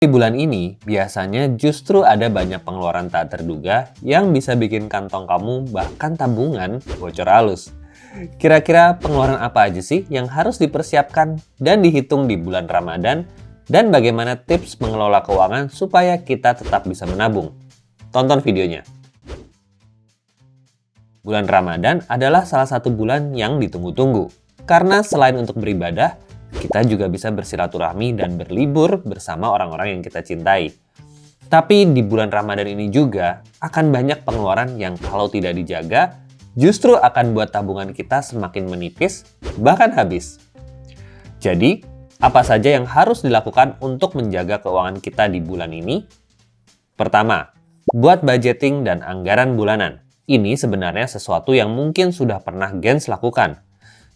Di bulan ini, biasanya justru ada banyak pengeluaran tak terduga yang bisa bikin kantong kamu bahkan tabungan bocor halus. Kira-kira pengeluaran apa aja sih yang harus dipersiapkan dan dihitung di bulan Ramadan? Dan bagaimana tips mengelola keuangan supaya kita tetap bisa menabung? Tonton videonya. Bulan Ramadan adalah salah satu bulan yang ditunggu-tunggu. Karena selain untuk beribadah, kita juga bisa bersilaturahmi dan berlibur bersama orang-orang yang kita cintai. Tapi di bulan Ramadan ini juga akan banyak pengeluaran yang kalau tidak dijaga, justru akan buat tabungan kita semakin menipis, bahkan habis. Jadi, apa saja yang harus dilakukan untuk menjaga keuangan kita di bulan ini? Pertama, buat budgeting dan anggaran bulanan. Ini sebenarnya sesuatu yang mungkin sudah pernah Gens lakukan.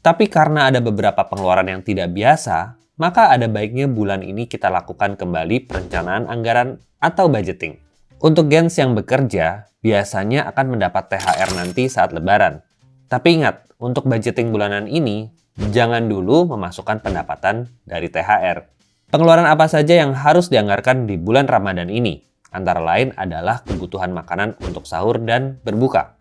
Tapi karena ada beberapa pengeluaran yang tidak biasa, maka ada baiknya bulan ini kita lakukan kembali perencanaan anggaran atau budgeting. Untuk Gens yang bekerja, biasanya akan mendapat THR nanti saat Lebaran. Tapi ingat, untuk budgeting bulanan ini, jangan dulu memasukkan pendapatan dari THR. Pengeluaran apa saja yang harus dianggarkan di bulan Ramadan ini? Antara lain adalah kebutuhan makanan untuk sahur dan berbuka.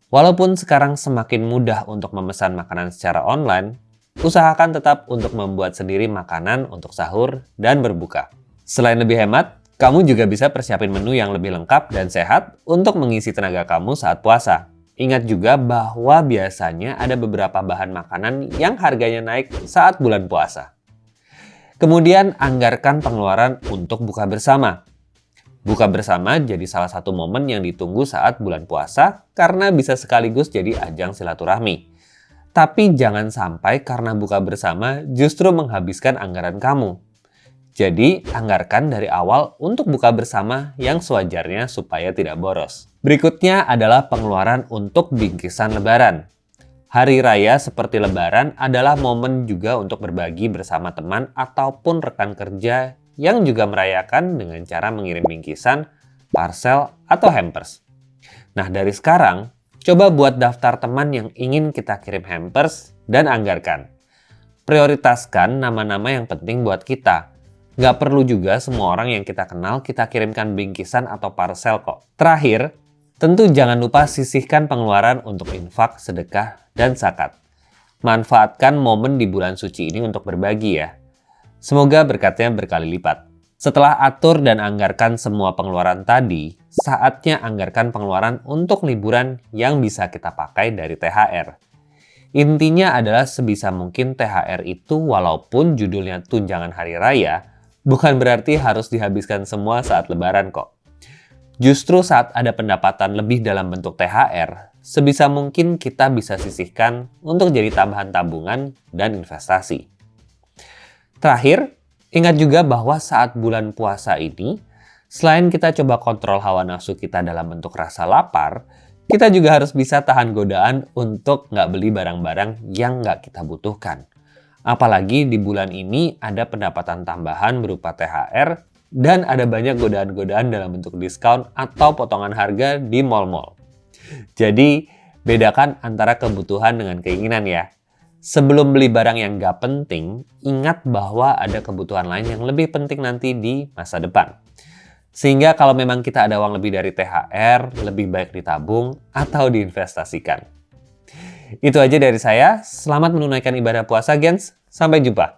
Walaupun sekarang semakin mudah untuk memesan makanan secara online, usahakan tetap untuk membuat sendiri makanan untuk sahur dan berbuka. Selain lebih hemat, kamu juga bisa persiapin menu yang lebih lengkap dan sehat untuk mengisi tenaga kamu saat puasa. Ingat juga bahwa biasanya ada beberapa bahan makanan yang harganya naik saat bulan puasa. Kemudian anggarkan pengeluaran untuk buka bersama. Buka bersama jadi salah satu momen yang ditunggu saat bulan puasa karena bisa sekaligus jadi ajang silaturahmi. Tapi jangan sampai karena buka bersama justru menghabiskan anggaran kamu. Jadi, anggarkan dari awal untuk buka bersama yang sewajarnya supaya tidak boros. Berikutnya adalah pengeluaran untuk bingkisan Lebaran. Hari raya seperti Lebaran adalah momen juga untuk berbagi bersama teman ataupun rekan kerja yang juga merayakan dengan cara mengirim bingkisan, parcel, atau hampers. Nah, dari sekarang, coba buat daftar teman yang ingin kita kirim hampers dan anggarkan. Prioritaskan nama-nama yang penting buat kita. Nggak perlu juga semua orang yang kita kenal kita kirimkan bingkisan atau parcel kok. Terakhir, tentu jangan lupa sisihkan pengeluaran untuk infak, sedekah, dan zakat. Manfaatkan momen di bulan suci ini untuk berbagi ya. Semoga berkatnya berkali lipat. Setelah atur dan anggarkan semua pengeluaran tadi, saatnya anggarkan pengeluaran untuk liburan yang bisa kita pakai dari THR. Intinya adalah sebisa mungkin THR itu walaupun judulnya tunjangan hari raya, bukan berarti harus dihabiskan semua saat Lebaran kok. Justru saat ada pendapatan lebih dalam bentuk THR, sebisa mungkin kita bisa sisihkan untuk jadi tambahan tabungan dan investasi. Terakhir, ingat juga bahwa saat bulan puasa ini, selain kita coba kontrol hawa nafsu kita dalam bentuk rasa lapar, kita juga harus bisa tahan godaan untuk nggak beli barang-barang yang nggak kita butuhkan. Apalagi di bulan ini ada pendapatan tambahan berupa THR dan ada banyak godaan-godaan dalam bentuk diskon atau potongan harga di mal-mal. Jadi, bedakan antara kebutuhan dengan keinginan ya. Sebelum beli barang yang nggak penting, ingat bahwa ada kebutuhan lain yang lebih penting nanti di masa depan. Sehingga kalau memang kita ada uang lebih dari THR, lebih baik ditabung atau diinvestasikan. Itu aja dari saya. Selamat menunaikan ibadah puasa, Gens. Sampai jumpa.